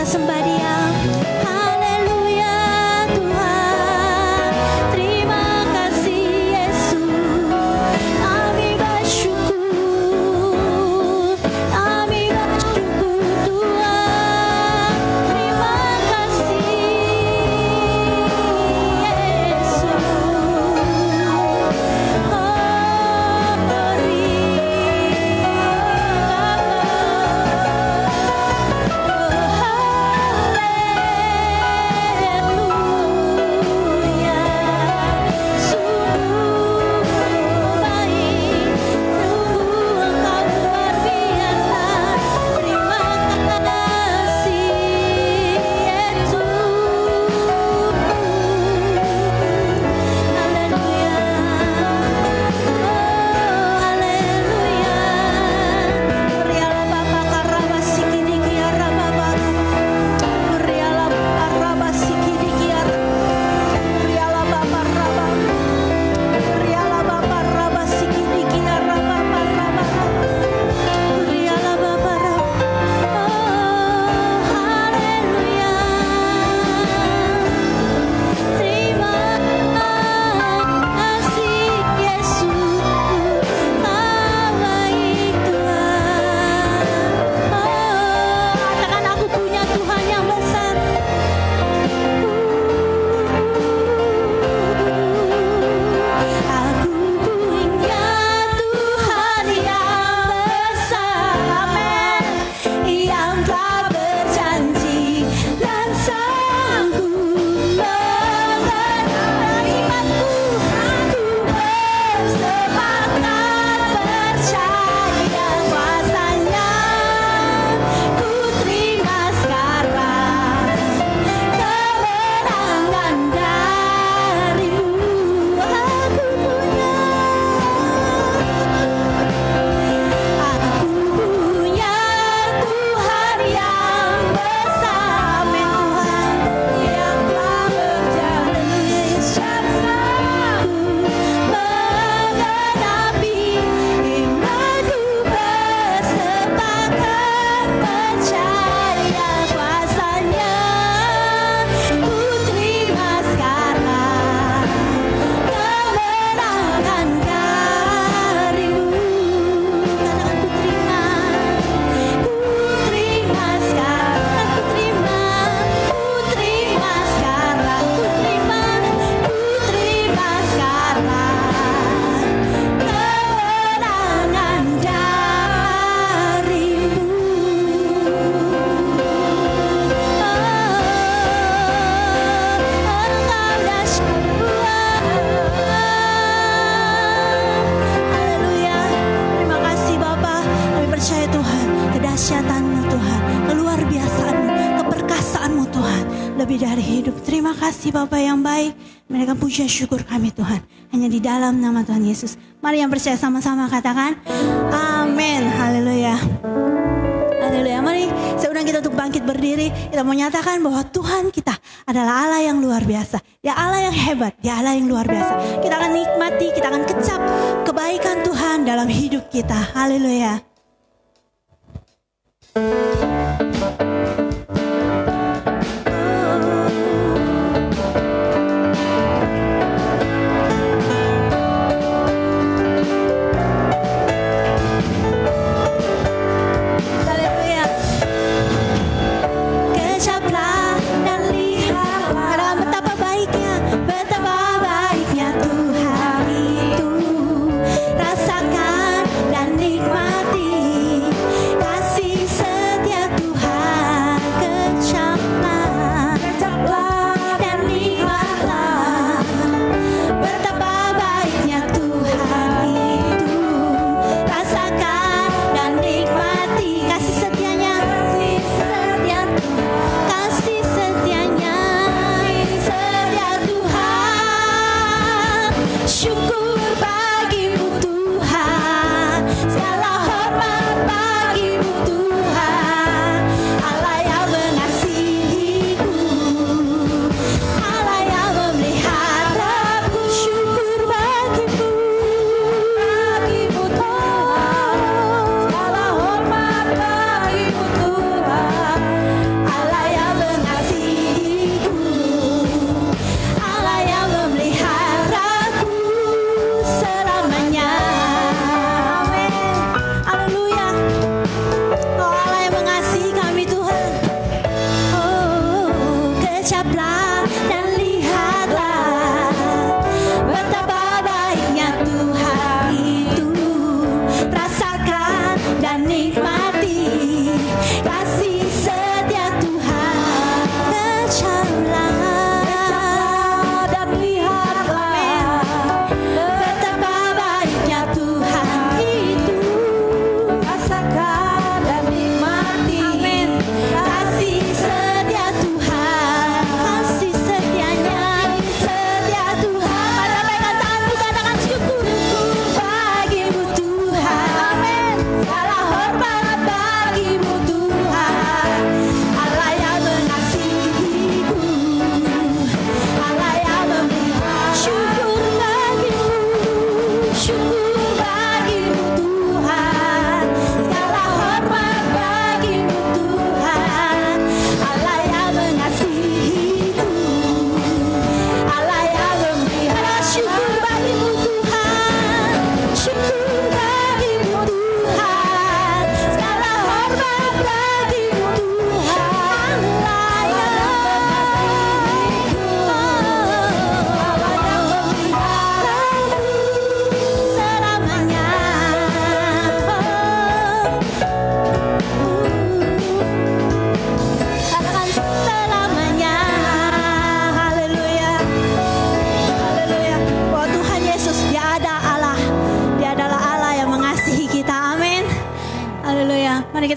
sembah Dia. Haleluya Tuhan, terima kasih Yesus. Kami bersyukur, kami bersyukur Tuhan. Terima kasih Yesus. Kedahsyatan-Mu Tuhan, keluar biasaan-Mu, keperkasaan-Mu Tuhan, lebih dari hidup. Terima kasih Bapa yang baik, mereka puja syukur kami Tuhan, hanya di dalam nama Tuhan Yesus. Mari yang percaya sama-sama katakan, amin, haleluya. Haleluya. Mari saya undang kita untuk bangkit berdiri, kita mau nyatakan bahwa Tuhan kita adalah Allah yang luar biasa, Dia Allah yang hebat, Dia Allah yang luar biasa. Kita akan nikmati, kita akan kecap kebaikan Tuhan dalam hidup kita. Haleluya. Rasakan dan nikmati kasih setia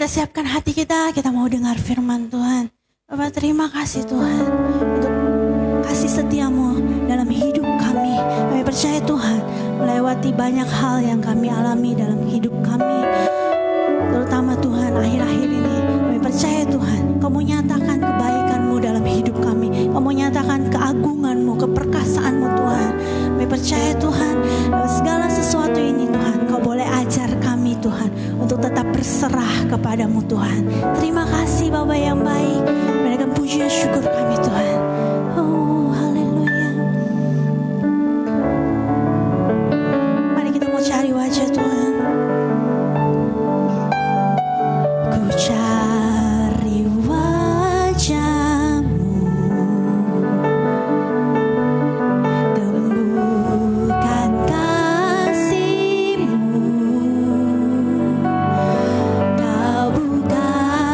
kita siapkan hati kita mau dengar firman Tuhan. Bapak terima kasih Tuhan untuk kasih setiamu dalam hidup kami. Kami percaya Tuhan melewati banyak hal yang kami alami dalam hidup kami. Terutama Tuhan akhir-akhir ini kami percaya Tuhan Kamu nyatakan kebaikan-Mu dalam hidup kami. Kamu nyatakan keagungan-Mu, keperkasaanmu Tuhan. Kami percaya Tuhan segala sesuatu ini Tuhan Kau boleh ajar kami Tuhan untuk tetap berserah kepadamu Tuhan. Terima kasih Bapa yang baik. Berikan puji dan syukur kami Tuhan. Oh haleluya. Mari kita mau cari wajah Tuhan. Ku cari wajah-Mu, temukan kasih-Mu, Kau bukan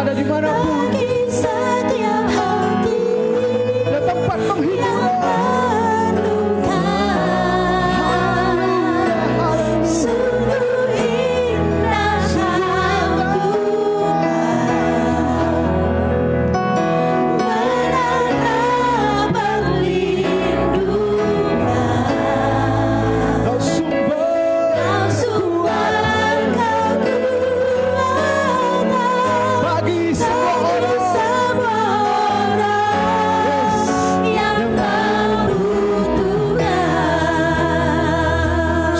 ada dimanapun. Bagi setiap hati Dan tempat penghiburan. sungguh indah Tuhan, menatap perlindungan. Kau sumber Kau sumber kekuatan bagi semua bagi orang. semua orang yang membutuhkan.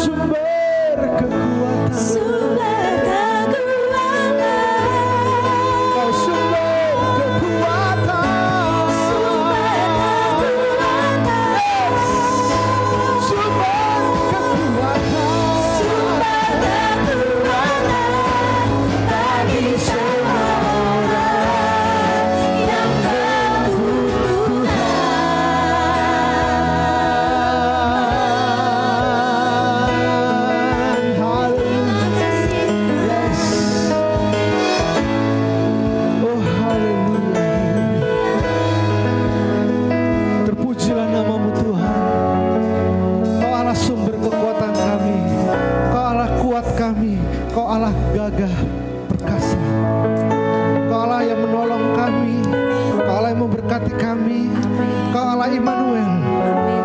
Sumber kekuatan. Sumber kekuatan, Kau sumber kekuatan. sumber kekuatan, Sumber kekuatan. sumber kekuatan bagi semua orang yang membutuhkan. Haleluya. Yes. Oh haleluya. Terpujilah namamu Tuhan. Kau Allah sumber kekuatan kami. Kau Allah kuat kami. Kau Allah gagah perkasa. Kau Allah yang menolong kami. Kau Allah yang memberkati kami. Kau Allah Immanuel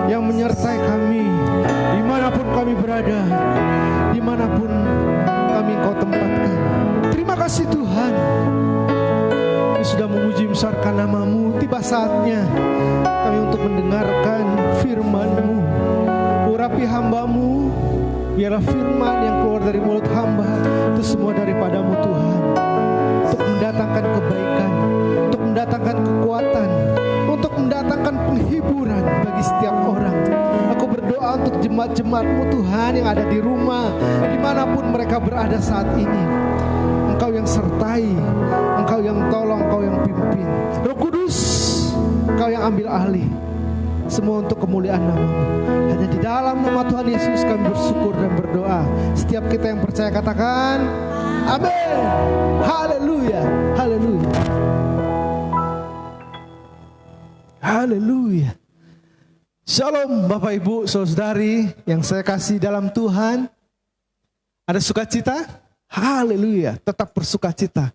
yang menyertai kami dimanapun kami berada, dimanapun kami Kau tempatkan. Terima kasih Tuhan. Kami sudah memuji besarkan namamu. Tiba saatnya kami untuk mendengarkan firman-Mu. Urapi hamba-Mu, biarlah firman yang keluar dari mulut hamba itu semua daripadamu Tuhan, untuk mendatangkan kebaikan, untuk mendatangkan kekuatan, untuk mendatangkan penghiburan bagi setiap orang. Aku berdoa untuk jemaat-jemaat-Mu Tuhan yang ada di rumah, dimanapun mereka berada saat ini. Engkau yang sertai, Engkau yang tolong, Engkau yang pimpin. Roh Kudus, Engkau yang ambil alih. Semua untuk kemuliaan namamu. Hanya di dalam nama Tuhan Yesus kami bersyukur dan berdoa. Setiap kita yang percaya katakan amin. Haleluya. Haleluya. Haleluya. Shalom Bapak Ibu Saudari yang saya kasih dalam Tuhan. Ada sukacita? Haleluya. Tetap bersukacita.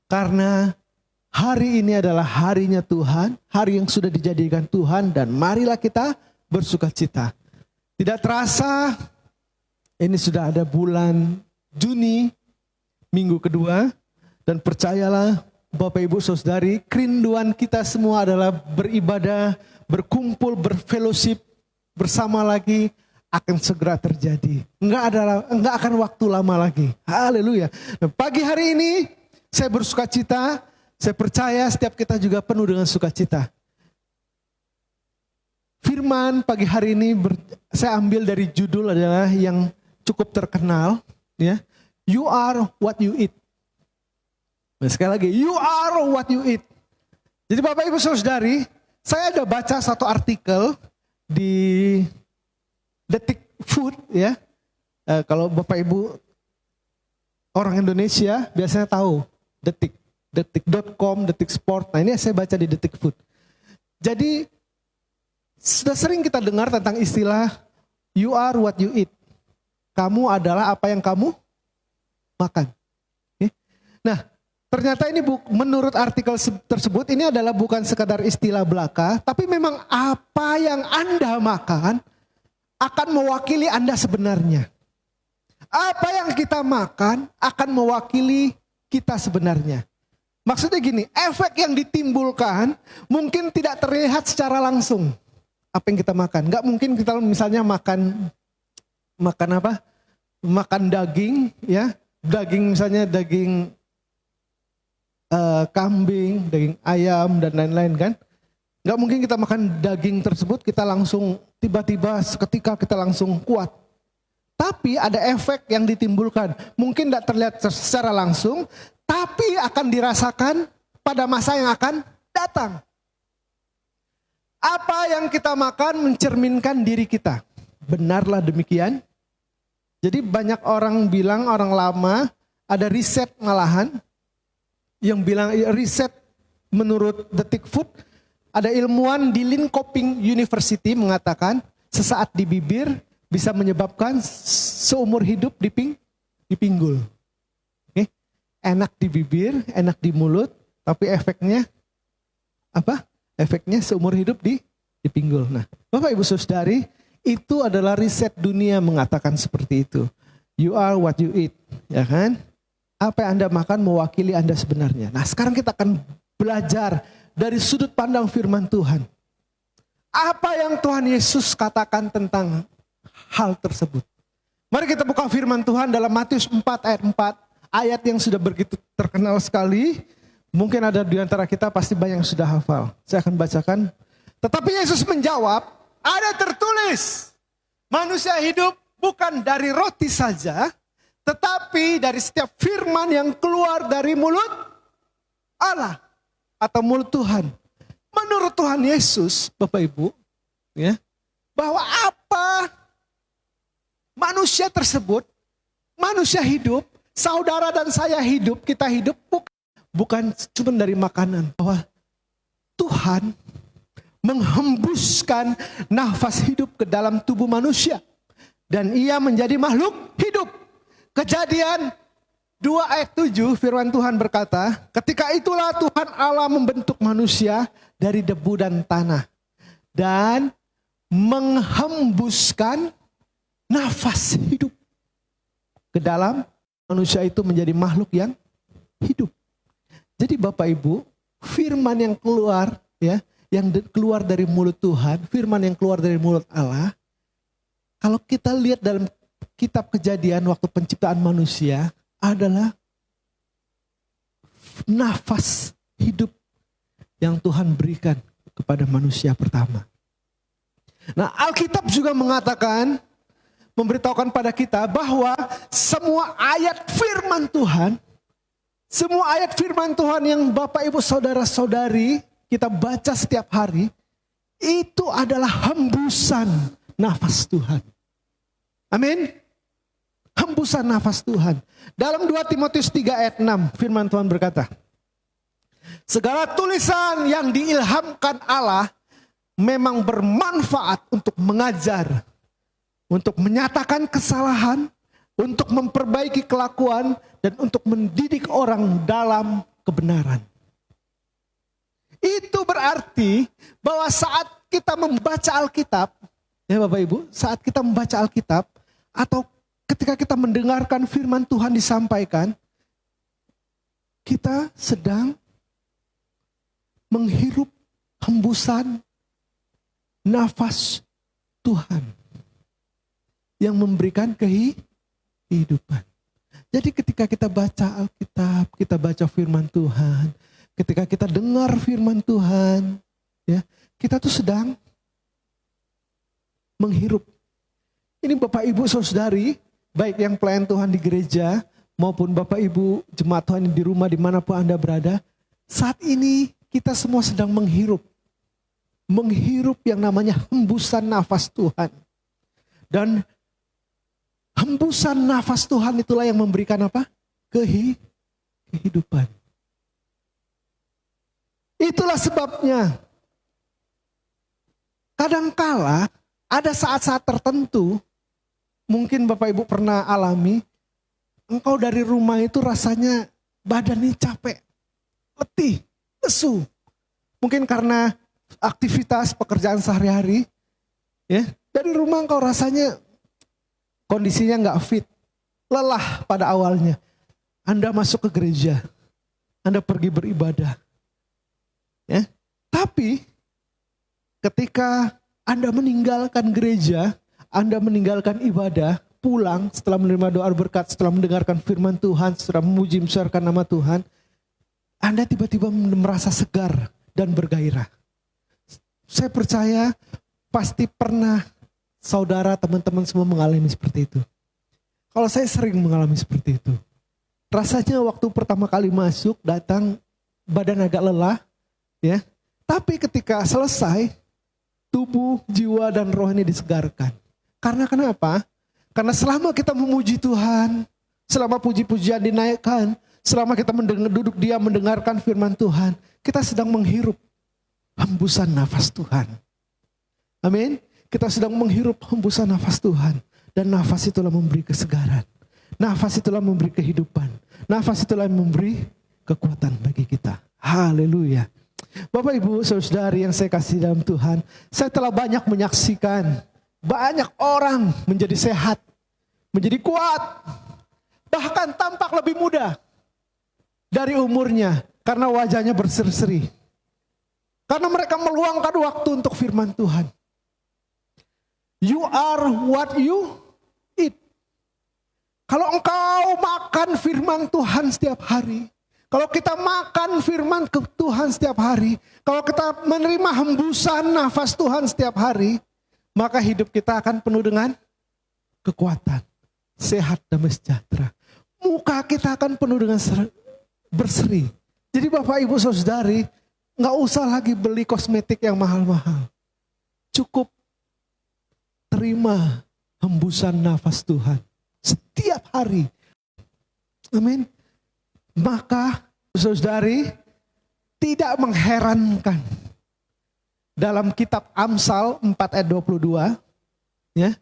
Karena hari ini adalah harinya Tuhan, hari yang sudah dijadikan Tuhan, dan marilah kita bersukacita. Tidak terasa, ini sudah ada bulan Juni, minggu kedua, dan percayalah Bapak Ibu Saudari, kerinduan kita semua adalah beribadah, berkumpul, berfellowship bersama lagi akan segera terjadi. Enggak akan waktu lama lagi. Haleluya. Nah, pagi hari ini saya bersukacita. Saya percaya setiap kita juga penuh dengan sukacita. Firman pagi hari ini saya ambil dari judul adalah yang cukup terkenal, ya. You are what you eat. Nah, sekali lagi, you are what you eat. Jadi Bapak Ibu Saudari, saya ada baca satu artikel di Detik Food, ya. Kalau Bapak Ibu orang Indonesia biasanya tahu detik.com, Detik Sport. Nah, ini saya baca di Detik Food. Jadi sudah sering kita dengar tentang istilah you are what you eat. Kamu adalah apa yang kamu makan. Oke? Nah, ternyata ini menurut artikel tersebut ini adalah bukan sekadar istilah belaka, tapi memang apa yang Anda makan akan mewakili Anda sebenarnya. Apa yang kita makan akan mewakili kita sebenarnya. Maksudnya gini, efek yang ditimbulkan mungkin tidak terlihat secara langsung. Apa yang kita makan. Gak mungkin kita misalnya makan apa? Makan daging, ya. Daging misalnya daging kambing, daging ayam dan lain-lain kan. Gak mungkin kita makan daging tersebut kita langsung tiba-tiba seketika kita langsung kuat. Tapi ada efek yang ditimbulkan. Mungkin tidak terlihat secara langsung, tapi akan dirasakan pada masa yang akan datang. Apa yang kita makan mencerminkan diri kita. Benarlah demikian. Jadi banyak orang bilang, orang lama, ada riset malahan. yang bilang riset menurut Detik Food, ada ilmuwan di Linköping University mengatakan sesaat di bibir bisa menyebabkan seumur hidup di pinggul. Oke. Enak di bibir, enak di mulut, tapi efeknya apa? Efeknya seumur hidup di pinggul. Nah, Bapak Ibu Saudari, itu adalah riset dunia mengatakan seperti itu. You are what you eat, ya kan? Apa yang Anda makan mewakili Anda sebenarnya. Nah, sekarang kita akan belajar dari sudut pandang firman Tuhan. Apa yang Tuhan Yesus katakan tentang hal tersebut. Mari kita buka firman Tuhan dalam Matius 4 ayat 4. Ayat yang sudah begitu terkenal sekali. Mungkin ada di antara kita pasti banyak yang sudah hafal. Saya akan bacakan. Tetapi Yesus menjawab, ada tertulis, manusia hidup bukan dari roti saja, tetapi dari setiap firman yang keluar dari mulut Allah atau mulut Tuhan. Menurut Tuhan Yesus, Bapak Ibu, ya, bahwa apa manusia tersebut, manusia hidup, saudara dan saya hidup, kita hidup bukan cuma dari makanan. Bahwa Tuhan menghembuskan nafas hidup ke dalam tubuh manusia. Dan ia menjadi makhluk hidup. Kejadian 2 ayat 7 firman Tuhan berkata, ketika itulah Tuhan Allah membentuk manusia dari debu dan tanah. Dan menghembuskan nafas hidup ke dalam manusia itu menjadi makhluk yang hidup. Jadi Bapak Ibu, firman yang keluar, ya, yang keluar dari mulut Tuhan, firman yang keluar dari mulut Allah, kalau kita lihat dalam kitab Kejadian waktu penciptaan manusia adalah nafas hidup yang Tuhan berikan kepada manusia pertama. Nah, Alkitab juga mengatakan, memberitahukan pada kita bahwa semua ayat firman Tuhan yang Bapak Ibu saudara-saudari kita baca setiap hari, itu adalah hembusan nafas Tuhan. Amin. Hembusan nafas Tuhan. Dalam 2 Timotius 3 ayat 6 firman Tuhan berkata, segala tulisan yang diilhamkan Allah memang bermanfaat untuk mengajar, untuk menyatakan kesalahan, untuk memperbaiki kelakuan, dan untuk mendidik orang dalam kebenaran. Itu berarti bahwa saat kita membaca Alkitab, ya Bapak Ibu, saat kita membaca Alkitab, atau ketika kita mendengarkan firman Tuhan disampaikan, kita sedang menghirup hembusan nafas Tuhan yang memberikan kehidupan. Jadi ketika kita baca Alkitab, kita baca firman Tuhan, ketika kita dengar firman Tuhan, ya, kita tuh sedang menghirup. Ini Bapak Ibu saudari, baik yang pelayan Tuhan di gereja maupun Bapak Ibu jemaat Tuhan di rumah dimanapun Anda berada, saat ini kita semua sedang menghirup yang namanya hembusan nafas Tuhan. Dan hembusan nafas Tuhan itulah yang memberikan apa? Kehidupan. Itulah sebabnya kadangkala ada saat-saat tertentu, mungkin Bapak Ibu pernah alami, engkau dari rumah itu rasanya badannya capek, letih, lesu. Mungkin karena aktivitas pekerjaan sehari-hari, ya, dari rumah engkau rasanya kondisinya nggak fit, lelah pada awalnya. Anda masuk ke gereja, Anda pergi beribadah, ya. Tapi ketika Anda meninggalkan gereja, Anda meninggalkan ibadah, pulang setelah menerima doa berkat, setelah mendengarkan firman Tuhan, setelah memuji membesarkan nama Tuhan, Anda tiba-tiba merasa segar dan bergairah. Saya percaya pasti pernah saudara, teman-teman semua mengalami seperti itu. Kalau saya sering mengalami seperti itu. Rasanya waktu pertama kali masuk, datang, badan agak lelah, ya. Tapi ketika selesai, tubuh, jiwa, dan roh ini disegarkan. Karena kenapa? Karena selama kita memuji Tuhan, selama puji-pujian dinaikkan, selama kita duduk diam mendengarkan firman Tuhan, kita sedang menghirup hembusan nafas Tuhan. Amin. Kita sedang menghirup hembusan nafas Tuhan. Dan nafas itulah memberi kesegaran. Nafas itulah memberi kehidupan. Nafas itulah memberi kekuatan bagi kita. Haleluya. Bapak Ibu Saudari yang saya kasih dalam Tuhan, saya telah banyak menyaksikan banyak orang menjadi sehat, menjadi kuat, bahkan tampak lebih muda dari umurnya karena wajahnya berseri-seri. Karena mereka meluangkan waktu untuk firman Tuhan. You are what you eat. Kalau engkau makan firman Tuhan setiap hari, kalau kita makan firman Tuhan setiap hari, kalau kita menerima hembusan nafas Tuhan setiap hari, maka hidup kita akan penuh dengan kekuatan, sehat dan sejahtera. Muka kita akan penuh dengan berseri. Jadi Bapak Ibu Saudari, nggak usah lagi beli kosmetik yang mahal-mahal. Cukup terima hembusan nafas Tuhan setiap hari. Amin. Maka saudari, tidak mengherankan dalam kitab Amsal 4 ayat 22, ya.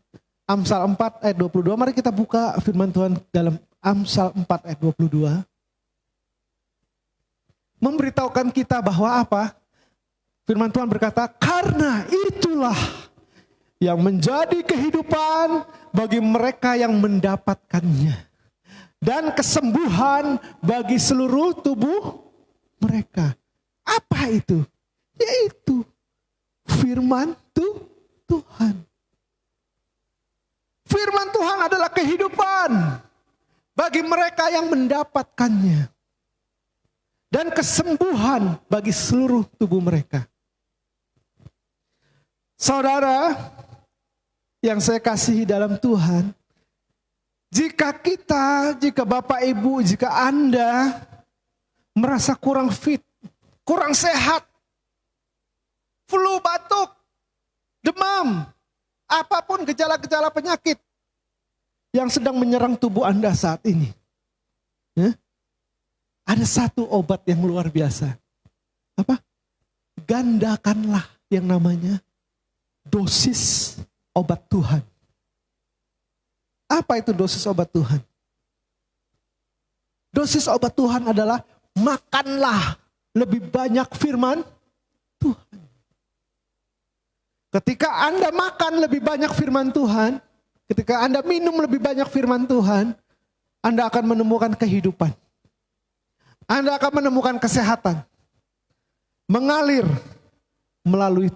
Amsal 4 ayat 22, mari kita buka firman Tuhan dalam Amsal 4 ayat 22. Memberitahukan kita bahwa apa? Firman Tuhan berkata, karena itulah yang menjadi kehidupan bagi mereka yang mendapatkannya. Dan kesembuhan bagi seluruh tubuh mereka. Apa itu? Yaitu firman Tuhan. Firman Tuhan adalah kehidupan bagi mereka yang mendapatkannya. Dan kesembuhan bagi seluruh tubuh mereka. Saudara yang saya kasihi dalam Tuhan, jika Bapak Ibu, jika Anda merasa kurang fit, kurang sehat, flu, batuk, demam, apapun gejala-gejala penyakit yang sedang menyerang tubuh Anda saat ini, ya, ada satu obat yang luar biasa. Apa? Gandakanlah yang namanya dosis obat Tuhan. Apa itu dosis obat Tuhan? Dosis obat Tuhan adalah makanlah lebih banyak firman Tuhan. Ketika Anda makan lebih banyak firman Tuhan, ketika Anda minum lebih banyak firman Tuhan, Anda akan menemukan kehidupan. Anda akan menemukan kesehatan. Mengalir melalui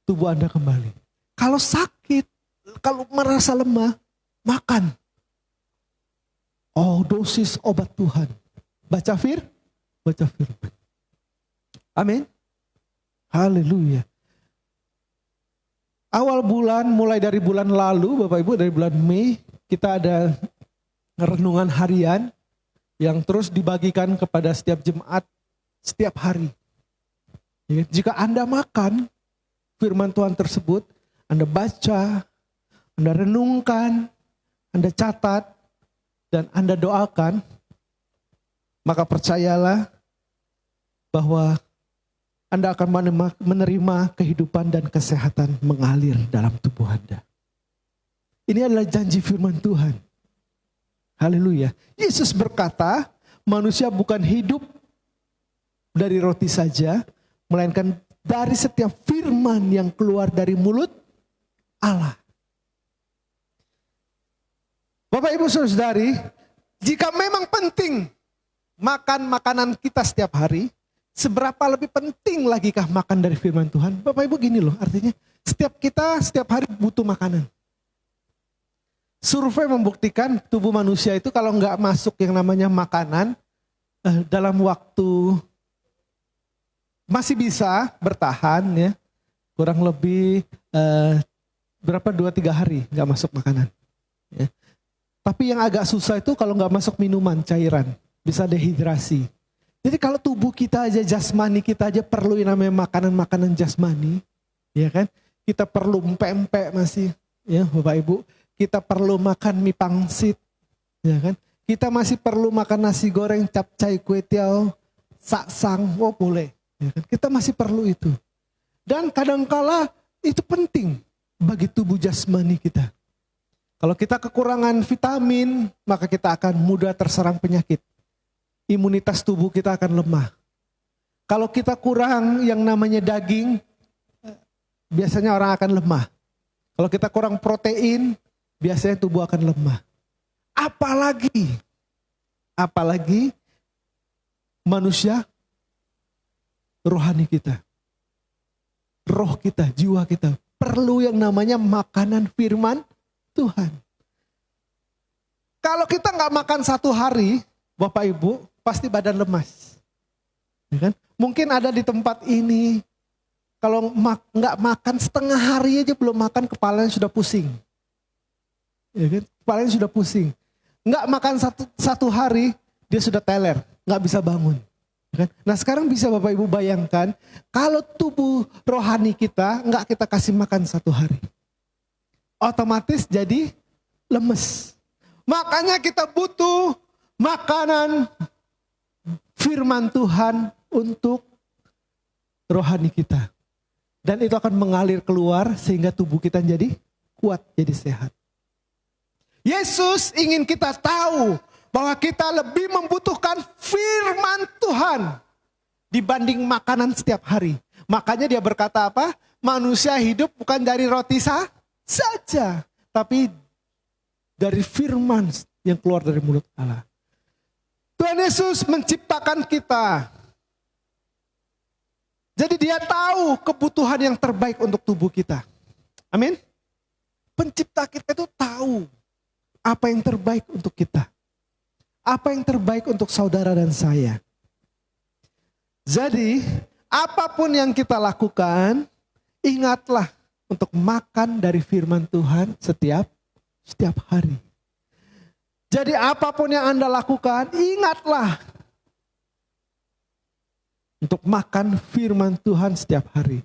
tubuh Anda kembali. Kalau sakit, kalau merasa lemah, makan. Oh, dosis obat Tuhan. Baca firman. Amin. Haleluya. Awal bulan, mulai dari bulan lalu, Bapak Ibu, dari bulan Mei, kita ada renungan harian yang terus dibagikan kepada setiap jemaat setiap hari. Jika Anda makan firman Tuhan tersebut, Anda baca, Anda renungkan, Anda catat, dan Anda doakan, maka percayalah bahwa Anda akan menerima kehidupan dan kesehatan mengalir dalam tubuh Anda. Ini adalah janji firman Tuhan. Haleluya. Yesus berkata, manusia bukan hidup dari roti saja, melainkan dari setiap firman yang keluar dari mulut Allah. Bapak Ibu Saudari, jika memang penting makan makanan kita setiap hari, seberapa lebih penting lagikah makan dari firman Tuhan? Bapak Ibu gini loh, artinya setiap hari butuh makanan. Survei membuktikan tubuh manusia itu kalau nggak masuk yang namanya makanan, dalam waktu masih bisa bertahan ya, kurang lebih 2-3 hari nggak masuk makanan. Ya. Tapi yang agak susah itu kalau nggak masuk minuman, cairan, bisa dehidrasi. Jadi kalau tubuh kita aja, jasmani kita aja perlu yang namanya makanan-makanan jasmani, ya kan? Kita perlu empek-empek masih, ya Bapak Ibu. Kita perlu makan mie pangsit, ya kan? Kita masih perlu makan nasi goreng, capcay, kue tiaw, saksang, oh boleh. Ya kan? Kita masih perlu itu. Dan kadangkala itu penting bagi tubuh jasmani kita. Kalau kita kekurangan vitamin, maka kita akan mudah terserang penyakit. Imunitas tubuh kita akan lemah. Kalau kita kurang yang namanya daging, biasanya orang akan lemah. Kalau kita kurang protein, biasanya tubuh akan lemah. Apalagi manusia rohani kita. Roh kita, jiwa kita perlu yang namanya makanan firman Tuhan. Kalau kita nggak makan 1 hari, Bapak Ibu, pasti badan lemas. Ya kan? Mungkin ada di tempat ini, kalau nggak makan setengah hari aja belum makan, kepalanya sudah pusing. Ya kan? Kepalanya sudah pusing. Nggak makan satu hari, dia sudah teler, nggak bisa bangun. Ya kan? Nah sekarang bisa Bapak Ibu bayangkan, kalau tubuh rohani kita nggak kita kasih makan 1 hari. Otomatis jadi lemes. Makanya kita butuh makanan firman Tuhan untuk rohani kita. Dan itu akan mengalir keluar sehingga tubuh kita jadi kuat, jadi sehat. Yesus ingin kita tahu bahwa kita lebih membutuhkan firman Tuhan dibanding makanan setiap hari. Makanya dia berkata apa? Manusia hidup bukan dari roti saja, tapi dari firman yang keluar dari mulut Allah. Tuhan Yesus menciptakan kita. Jadi dia tahu kebutuhan yang terbaik untuk tubuh kita. Amin. Pencipta kita itu tahu apa yang terbaik untuk kita. Apa yang terbaik untuk saudara dan saya. Jadi apapun yang kita lakukan, ingatlah untuk makan dari firman Tuhan setiap hari. Jadi apapun yang Anda lakukan, ingatlah untuk makan firman Tuhan setiap hari.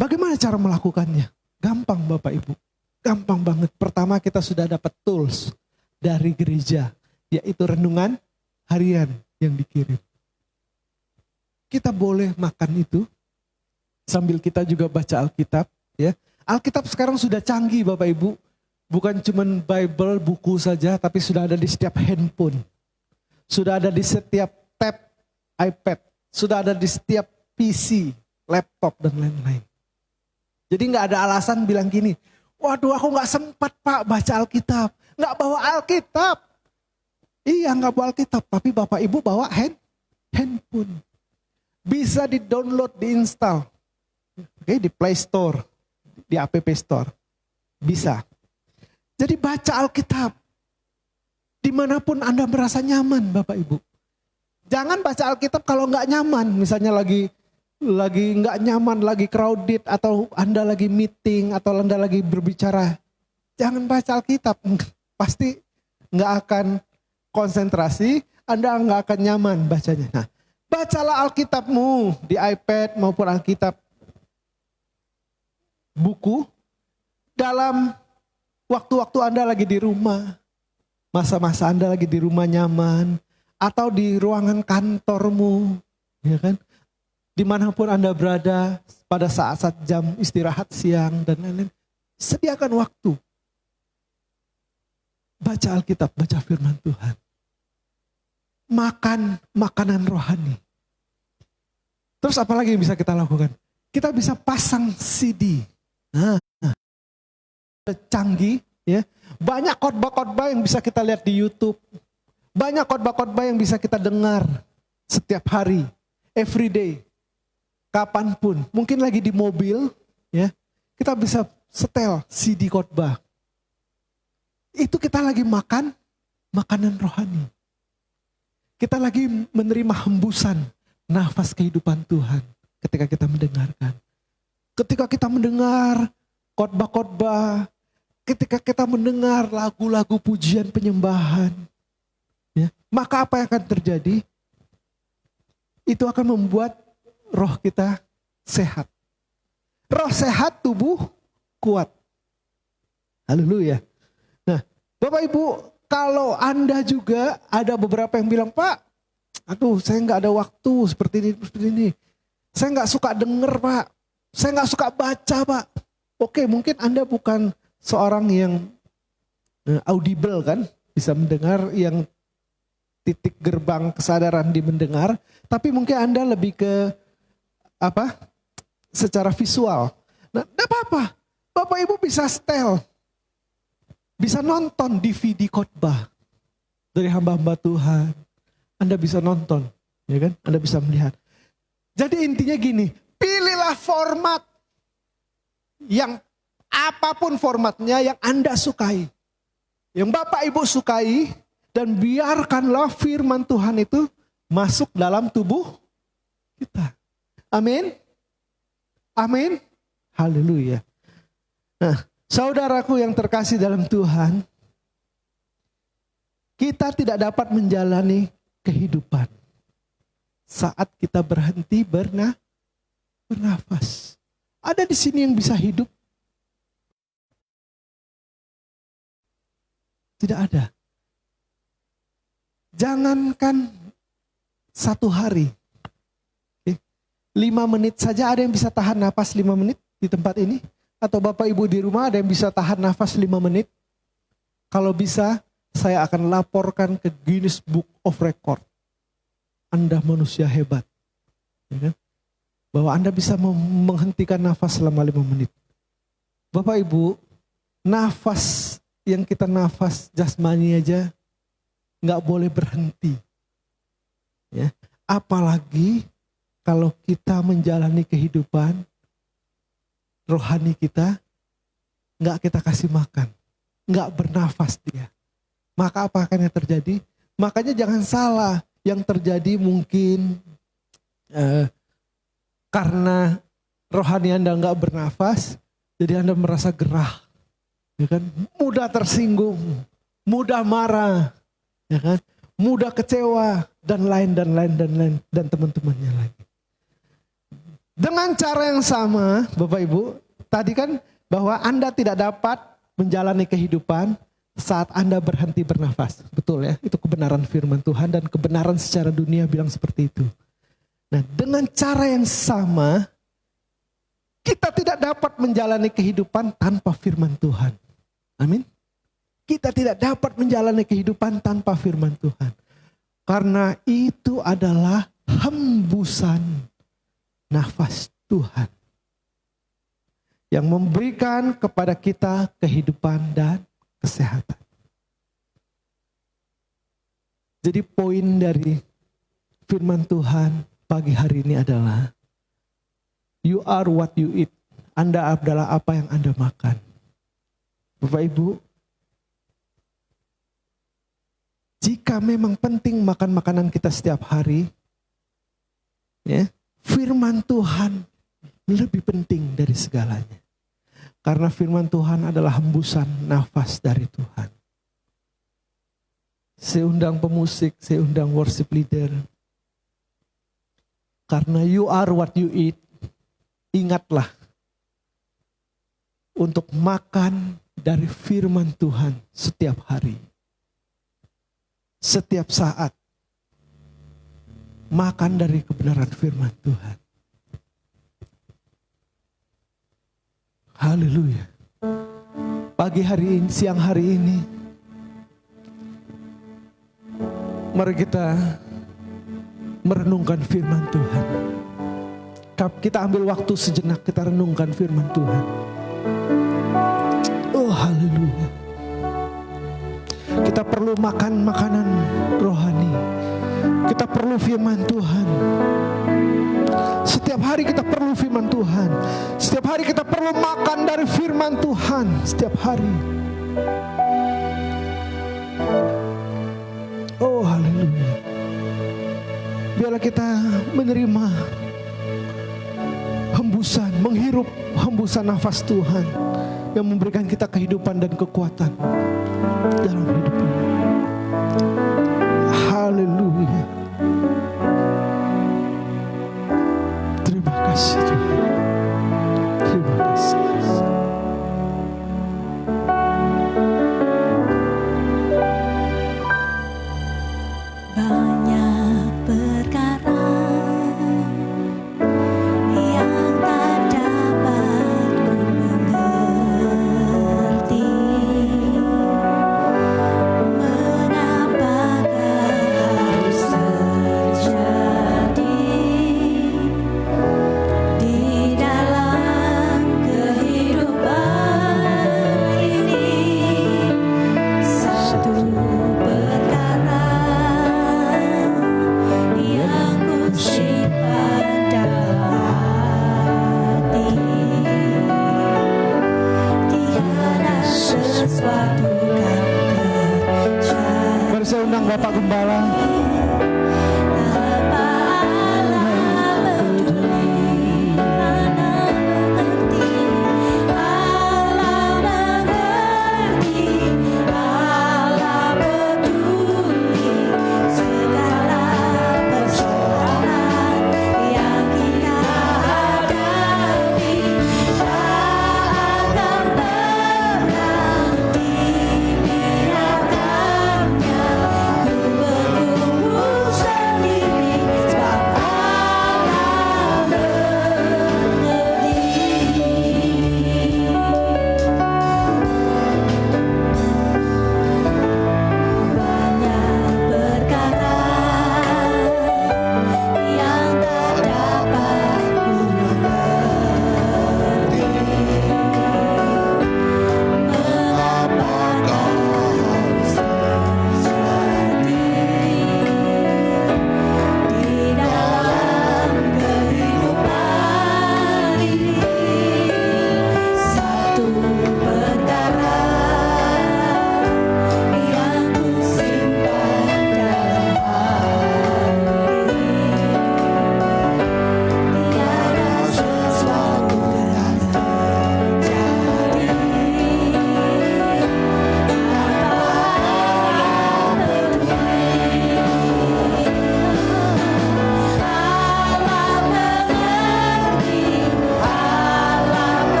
Bagaimana cara melakukannya? Gampang Bapak Ibu. Gampang banget. Pertama kita sudah dapat tools dari gereja. Yaitu renungan harian yang dikirim. Kita boleh makan itu. Sambil kita juga baca Alkitab. Ya. Alkitab sekarang sudah canggih Bapak Ibu. Bukan cuma Bible, buku saja. Tapi sudah ada di setiap handphone. Sudah ada di setiap tab iPad. Sudah ada di setiap PC, laptop dan lain-lain. Jadi gak ada alasan bilang gini. Waduh aku gak sempat Pak baca Alkitab. Gak bawa Alkitab. Iya gak bawa Alkitab. Tapi Bapak Ibu bawa handphone. Bisa di-download, di-install. Oke, di Play Store. Di App Store. Bisa. Jadi baca Alkitab. Dimanapun Anda merasa nyaman Bapak Ibu. Jangan baca Alkitab kalau gak nyaman. Misalnya lagi nggak nyaman, lagi crowded, atau Anda lagi meeting, atau Anda lagi berbicara, jangan baca Alkitab. Pasti nggak akan konsentrasi, Anda nggak akan nyaman bacanya. Nah, bacalah Alkitabmu di iPad maupun Alkitab buku dalam waktu-waktu Anda lagi di rumah, masa-masa Anda lagi di rumah nyaman, atau di ruangan kantormu, ya kan? Dimanapun Anda berada, pada saat-saat jam istirahat siang dan lain-lain, sediakan waktu. Baca Alkitab, baca firman Tuhan. Makan makanan rohani. Terus apa lagi yang bisa kita lakukan? Kita bisa pasang CD. Nah, canggih ya. Banyak khotbah-khotbah yang bisa kita lihat di YouTube. Banyak khotbah-khotbah yang bisa kita dengar setiap hari, every day. Kapanpun, mungkin lagi di mobil, ya, kita bisa setel CD khotbah. Itu kita lagi makan makanan rohani. Kita lagi menerima hembusan nafas kehidupan Tuhan ketika kita mendengarkan. Ketika kita mendengar khotbah-khotbah, ketika kita mendengar lagu-lagu pujian penyembahan, ya, maka apa yang akan terjadi? Itu akan membuat roh kita sehat. Roh sehat, tubuh kuat. Haleluya. Nah, Bapak Ibu, Kalau Anda juga ada beberapa yang bilang, Pak, aduh saya nggak ada waktu seperti ini. Saya nggak suka denger, Pak. Saya nggak suka baca, Pak. Oke, mungkin Anda bukan seorang yang audible kan, bisa mendengar, yang titik gerbang kesadaran di mendengar, tapi mungkin Anda lebih ke secara visual. Nah, tidak apa-apa. Bapak Ibu bisa setel, bisa nonton DVD khotbah dari hamba-hamba Tuhan. Anda bisa nonton, ya kan? Anda bisa melihat. Jadi intinya gini, pilihlah format yang apapun formatnya yang Anda sukai. Yang Bapak Ibu sukai, dan biarkanlah firman Tuhan itu masuk dalam tubuh kita. Amin. Amin. Haleluya. Nah, saudaraku yang terkasih dalam Tuhan, kita tidak dapat menjalani kehidupan saat kita berhenti bernafas. Ada di sini yang bisa hidup? Tidak ada. Jangankan 1 hari. 5 menit saja ada yang bisa tahan nafas 5 menit di tempat ini. Atau Bapak Ibu di rumah ada yang bisa tahan nafas 5 menit. Kalau bisa, saya akan laporkan ke Guinness Book of Record. Anda manusia hebat. Ya kan? Bahwa Anda bisa menghentikan nafas selama 5 menit. Bapak Ibu, nafas yang kita nafas jasmani aja nggak boleh berhenti. Ya. Apalagi kalau kita menjalani kehidupan rohani kita, nggak kita kasih makan, nggak bernafas dia. Maka apa akan yang terjadi? Makanya jangan salah, yang terjadi mungkin karena rohani Anda nggak bernafas, jadi Anda merasa gerah, ya kan? Mudah tersinggung, mudah marah, ya kan? Mudah kecewa dan lain dan teman-temannya lagi. Dengan cara yang sama, Bapak Ibu, tadi kan bahwa Anda tidak dapat menjalani kehidupan saat Anda berhenti bernafas. Betul ya, itu kebenaran firman Tuhan dan kebenaran secara dunia bilang seperti itu. Nah, dengan cara yang sama, kita tidak dapat menjalani kehidupan tanpa firman Tuhan. Amin. Kita tidak dapat menjalani kehidupan tanpa firman Tuhan. Karena itu adalah hembusan nafas Tuhan yang memberikan kepada kita kehidupan dan kesehatan. Jadi poin dari firman Tuhan pagi hari ini adalah you are what you eat. Anda adalah apa yang Anda makan. Bapak Ibu, jika memang penting makan makanan kita setiap hari, ya, firman Tuhan lebih penting dari segalanya. Karena firman Tuhan adalah hembusan nafas dari Tuhan. Saya undang pemusik, saya undang worship leader. Karena you are what you eat, ingatlah untuk makan dari firman Tuhan setiap hari. Setiap saat. Makan dari kebenaran firman Tuhan. Haleluya. Pagi hari ini, siang hari ini, mari kita merenungkan firman Tuhan. Kita ambil waktu sejenak, kita renungkan firman Tuhan. Oh haleluya. Kita perlu makan makanan rohani. Kita perlu firman Tuhan. Setiap hari kita perlu firman Tuhan. Setiap hari kita perlu makan dari firman Tuhan. Setiap hari. Oh haleluya. Biarlah kita menerima hembusan, menghirup hembusan nafas Tuhan yang memberikan kita kehidupan dan kekuatan dalam hidup ini. Haleluya. Terima kasih Tuhan. Terima kasih. Bapak Gembala.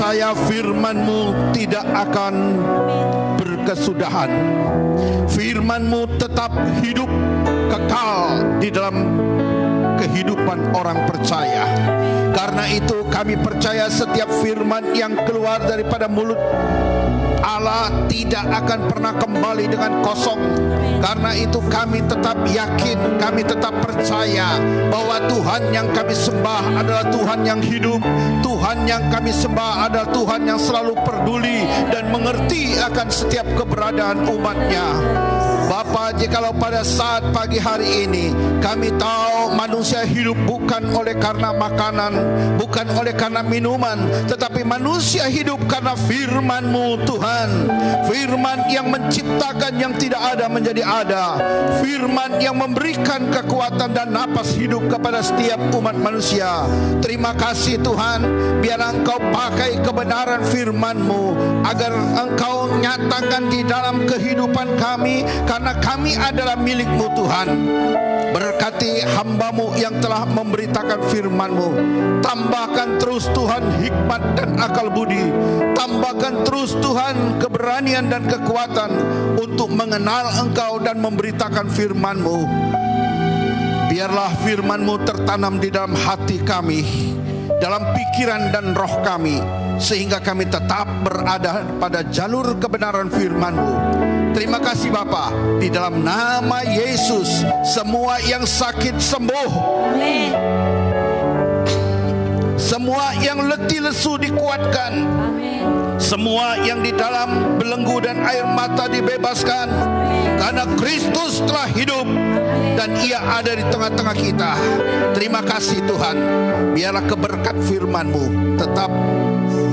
percaya firman-Mu tidak akan berkesudahan. Firman-Mu tetap hidup kekal di dalam kehidupan orang percaya. Karena itu kami percaya setiap firman yang keluar daripada mulut Allah tidak akan pernah kembali dengan kosong. Karena itu kami tetap yakin, kami tetap percaya bahwa Tuhan yang kami sembah adalah Tuhan yang hidup. Tuhan yang kami sembah adalah Tuhan yang selalu peduli dan mengerti akan setiap keberadaan umatnya. Bapa, jikalau pada saat pagi hari ini kami tahu manusia hidup bukan oleh karena makanan, bukan oleh karena minuman, tetapi manusia hidup karena firman-Mu Tuhan. Firman yang menciptakan yang tidak ada menjadi ada. Firman yang memberikan kekuatan dan napas hidup kepada setiap umat manusia. Terima kasih Tuhan, biar Engkau pakai kebenaran firman-Mu agar Engkau nyatakan di dalam kehidupan kami. karena kami adalah milik-Mu Tuhan. Berkati hamba-Mu yang telah memberitakan firman-Mu. Tambahkan terus Tuhan hikmat dan akal budi. Tambahkan terus Tuhan keberanian dan kekuatan untuk mengenal Engkau dan memberitakan firman-Mu. Biarlah firman-Mu tertanam di dalam hati kami, dalam pikiran dan roh kami, sehingga kami tetap berada pada jalur kebenaran firman-Mu. Terima kasih Bapa, di dalam nama Yesus semua yang sakit sembuh. Amin. Semua yang letih lesu dikuatkan. Amin. Semua yang di dalam belenggu dan air mata dibebaskan. Karena Kristus telah hidup dan Ia ada di tengah-tengah kita. Terima kasih Tuhan. Biarlah keberkat firman-Mu tetap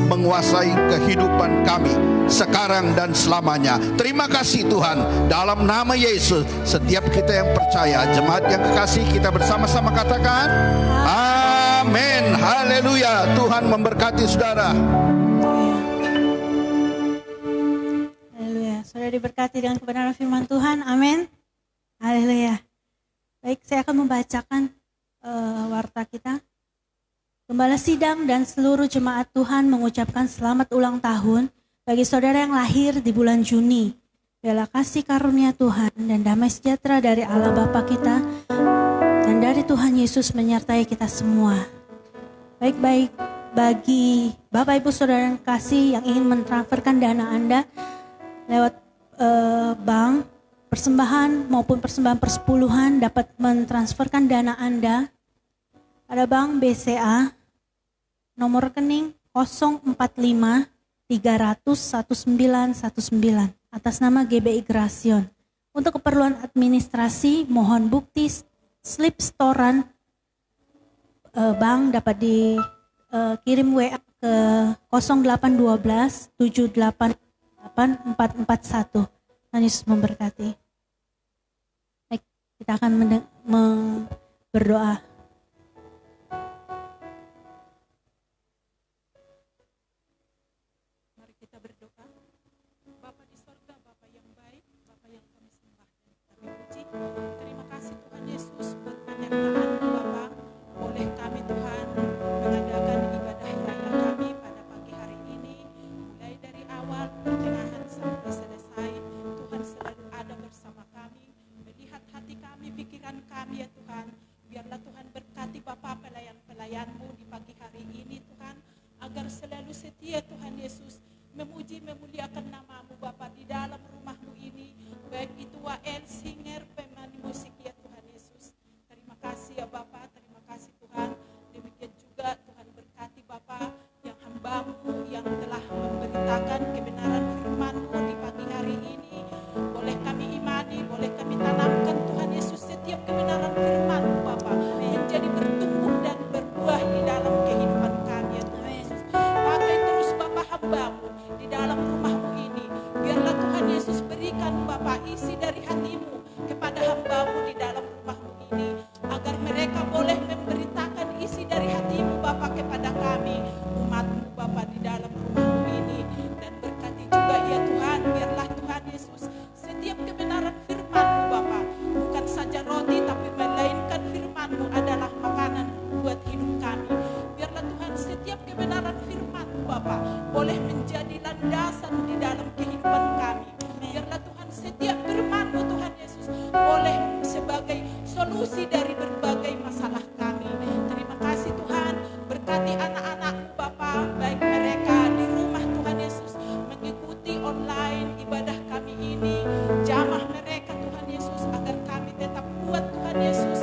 menguasai kehidupan kami sekarang dan selamanya. Terima kasih Tuhan. Dalam nama Yesus, setiap kita yang percaya, jemaat yang kekasih, kita bersama-sama katakan amin. Haleluya. Tuhan memberkati saudara. Haleluya. Saudara diberkati dengan kebenaran firman Tuhan. Amin. Haleluya. Baik, saya akan membacakan warta kita. Gembala Sidang dan seluruh jemaat Tuhan mengucapkan selamat ulang tahun bagi saudara yang lahir di bulan Juni. Biarlah kasih karunia Tuhan dan damai sejahtera dari Allah Bapa kita dan dari Tuhan Yesus menyertai kita semua. Baik-baik bagi Bapak Ibu Saudara yang kasih yang ingin mentransferkan dana Anda lewat bank, persembahan maupun persembahan persepuluhan dapat mentransferkan dana Anda pada Bank BCA, nomor rekening 045 300 1919 atas nama GBI Grasion. Untuk keperluan administrasi, mohon bukti slip setoran bank dapat dikirim WA ke 0812 788 441. Tuhan Yesus memberkati. Baik, kita akan berdoa. Terima kasih Tuhan Yesus buat penyertaan-Mu Bapa. Boleh kami Tuhan mengadakan ibadah raya kami pada pagi hari ini. Mulai dari awal, pertengahan sampai selesai. Tuhan selalu ada bersama kami. Melihat hati kami, pikiran kami ya Tuhan. Biarlah Tuhan berkati Bapa pelayan-pelayan-Mu di pagi hari ini Tuhan. Agar selalu setia Tuhan Yesus. Memuji, memuliakan nama-Mu Bapa di dalam rumah-Mu ini. Baik itu WL, singer, pemain musik ya Tuhan Yesus. Terima kasih ya Bapa, terima kasih Tuhan. Demikian juga Tuhan berkati Bapa yang hamba-Mu yang telah memberitakan kebenaran firman-Mu di pagi hari ini. Boleh kami imani, boleh kami tanamkan Tuhan Yesus setiap kebenaran firman-Mu Bapa menjadi bertumbuh dan berbuah di dalam kehidupan kami ya Tuhan Yesus. Pakai terus Bapa hamba-Mu di dalam rumah-Mu ini. Biarlah Tuhan Yesus berikan Bapa isi dari hati-Mu kepada hamba-Mu di dalam rumah-Mu ini. Agar mereka boleh memberitakan isi dari hati-Mu Bapa kepada kami, umat-Mu Bapa di dalam rumah-Mu ini. Dan berkati juga ya Tuhan, biarlah Tuhan Yesus setiap kebenaran firman-Mu Bapa, bukan saja roti tapi melainkan firman-Mu adalah makanan buat hidup kami. Biarlah Tuhan setiap kebenaran firman-Mu Bapa boleh menjadi landasan di dalam kehidupan kami. Biarlah Tuhan setiap firman-Mu Tuhan Yesus boleh sebagai solusi dari berbagai masalah kami. Terima kasih Tuhan, berkati anak-anak-Mu Bapa, baik mereka di rumah Tuhan Yesus mengikuti online ibadah kami ini. Jamah mereka Tuhan Yesus agar kami tetap kuat Tuhan Yesus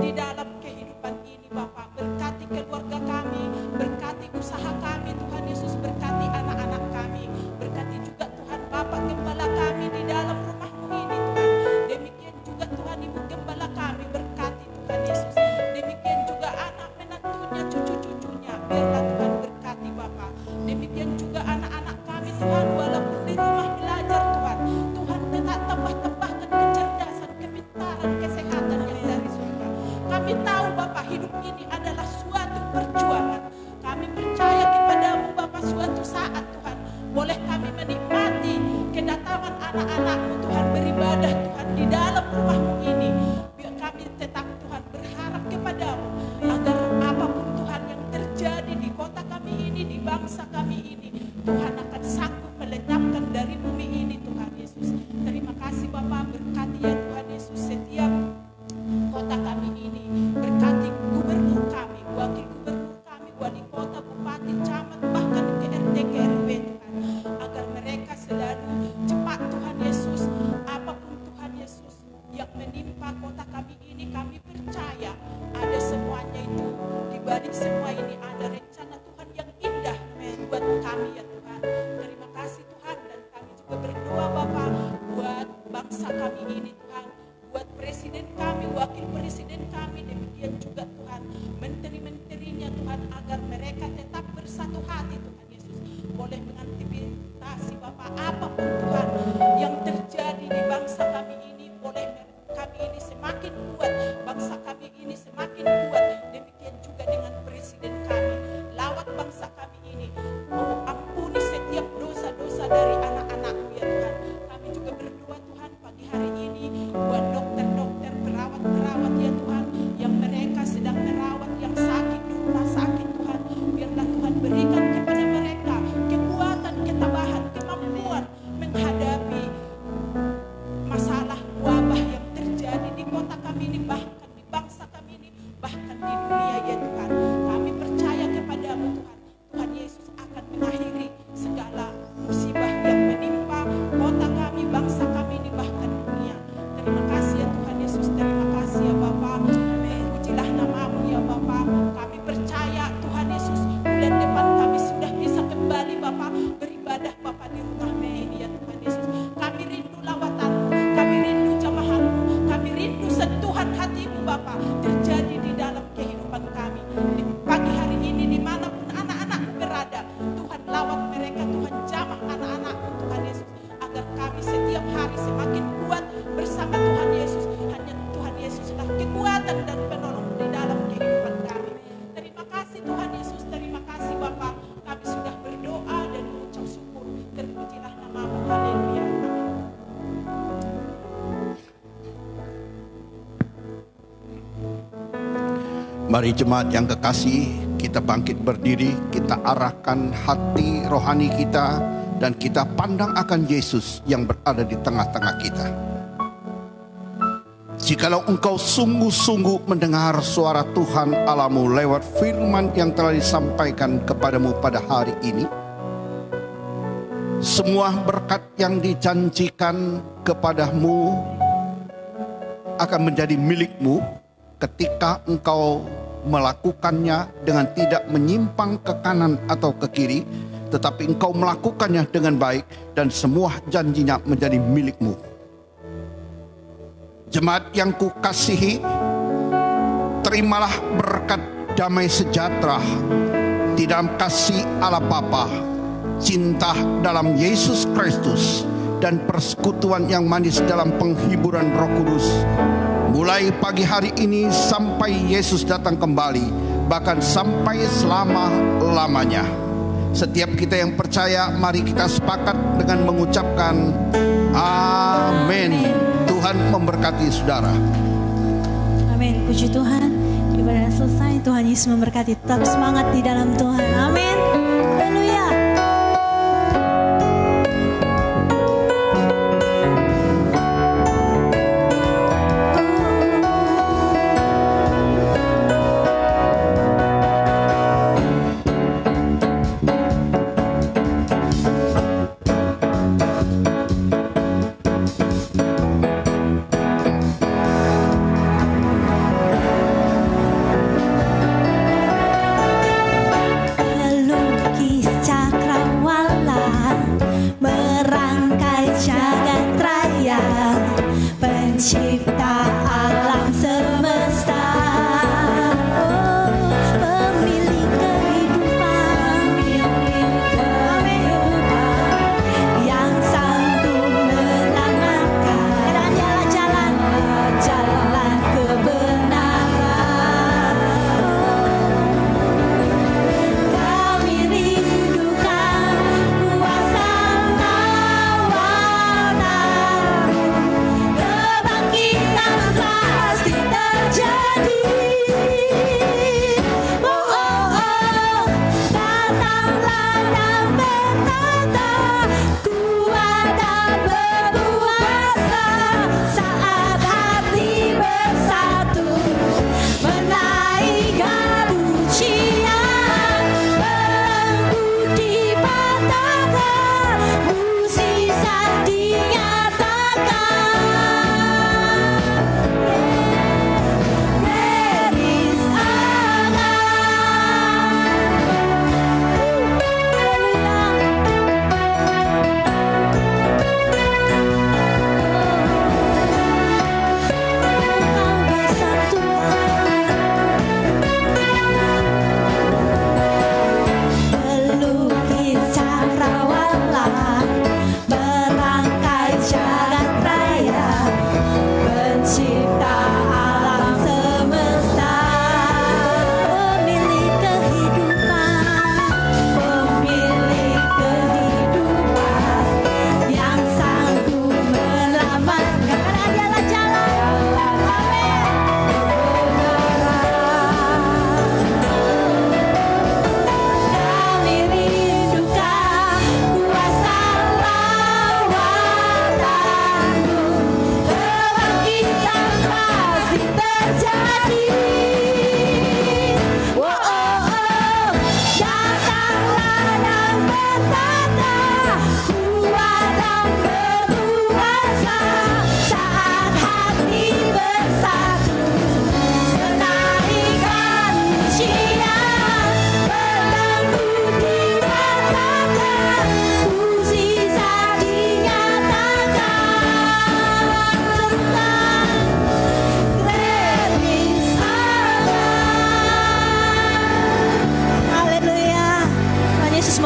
di dalam kehidupan ini Bapa. Berkati keluarga kami, berkati usaha kami Tuhan Yesus, berkati anak-anak kami, berkati juga Tuhan Bapak Gembala kami di dalam rumah-Mu ini Tuhan. Demikian juga Tuhan Ibu Gembala kami, berkati Tuhan Yesus. Demikian juga anak menantunya, cucu-cucunya, biarlah Tuhan berkati Bapak. Demikian juga anak-anak kami Tuhan, walaupun di rumah belajar Tuhan, Tuhan tetap tambah-tambahkan kecerdasan, kepintaran, kesehatan yang dari surga. Kami tahu Bapak hidup ini adalah suatu perjuangan. Kami percaya kepada-Mu Bapak suatu saat Tuhan, boleh kami menikmati kedatangan anak-anak-Mu Tuhan beribadah Tuhan bangsa kami ini, Tuhan akan sanggup melenyapkan dari bumi ini Tuhan Yesus. Terima kasih Bapa, berkati ya Tuhan Yesus setiap kota kami ini, berkati gubernur kami, wakil gubernur kami, wali kota, bupati, camat, bahkan ke RT, ke RW Tuhan, agar mereka selalu cepat Tuhan Yesus, apapun Tuhan Yesus yang menimpa kota kami ini, kami percaya ada semuanya itu, di balik semua ini ada rencana Tuhan yang indah buat kami ya Tuhan. Terima kasih Tuhan, dan kami juga berdoa Bapa buat bangsa kami ini Tuhan, buat presiden kami, wakil presiden kami, demikian juga Tuhan menteri-menterinya Tuhan, agar mereka tetap bersatu hati Tuhan Yesus, boleh mengantisipasi Bapak apapun Tuhan yang terjadi di bangsa kami ini, boleh kami ini semakin kuat, bangsa kami ini semakin kuat, demikian juga dengan presiden kami, lawat bangsa kami ini, ampuni setiap dosa-dosa dari anak-anakmu ya Tuhan. Kami juga berdoa Tuhan pagi hari ini buat dokter-dokter, perawat-perawat ya Tuhan, yang mereka sedang merawat yang sakit di rumah sakit Tuhan, biarlah Tuhan berikan kepada mereka kekuatan, ketabahan, kemampuan menghadapi masalah wabah yang terjadi di kota kami ini, bahkan di bangsa kami ini, bahkan di dunia ya Tuhan. Kami percaya kepadamu Tuhan, Tuhan Yesus akan mengakhiri segala musibah yang menimpa kota kami, bangsa kami ini, bahkan dunia. Terima kasih ya Tuhan Yesus, terima kasih ya Bapa. Pujilah namamu ya Bapa. Kami percaya Tuhan Yesus, bulan depan kami sudah bisa kembali Bapa beribadah Bapa di rumah ini ya Tuhan Yesus. Kami rindu lawatanmu, kami rindu jamahanmu, kami rindu sentuhan hatimu Bapa terjadi di dalam kehidupan kami. Di pagi hari ini dimanapun anak-anakmu berada, Tuhan lawat mereka, Tuhan jamah anak-anakmu Tuhan Yesus, agar kami setiap hari semakin kuat bersama Tuhan Yesus. Hanya Tuhan Yesuslah kekuatan dan penolong di dalam kehidupan kami. Terima kasih Tuhan Yesus, terima kasih Bapa. Kami sudah berdoa dan mengucap syukur. Terpujilah namamu. Haleluya. Mari jemaat yang kekasih, kita bangkit berdiri, kita arahkan hati rohani kita, dan kita pandang akan Yesus yang berada di tengah-tengah kita. Jikalau engkau sungguh-sungguh mendengar suara Tuhan Allahmu lewat firman yang telah disampaikan kepadamu pada hari ini, semua berkat yang dijanjikan kepadamu akan menjadi milikmu ketika engkau melakukannya dengan tidak menyimpang ke kanan atau ke kiri, tetapi engkau melakukannya dengan baik, dan semua janjinya menjadi milikmu. Jemaat yang kukasihi, terimalah berkat damai sejahtera di dalam kasih Allah Bapa, cinta dalam Yesus Kristus, dan persekutuan yang manis dalam penghiburan Roh Kudus, mulai pagi hari ini sampai Yesus datang kembali, bahkan sampai selama-lamanya. Setiap kita yang percaya, mari kita sepakat dengan mengucapkan amin. Tuhan memberkati saudara. Amin. Puji Tuhan. Ibadah selesai. Tuhan Yesus memberkati. Tetap semangat di dalam Tuhan. Amin. Haleluya. Lalu kisah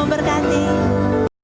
memberkati.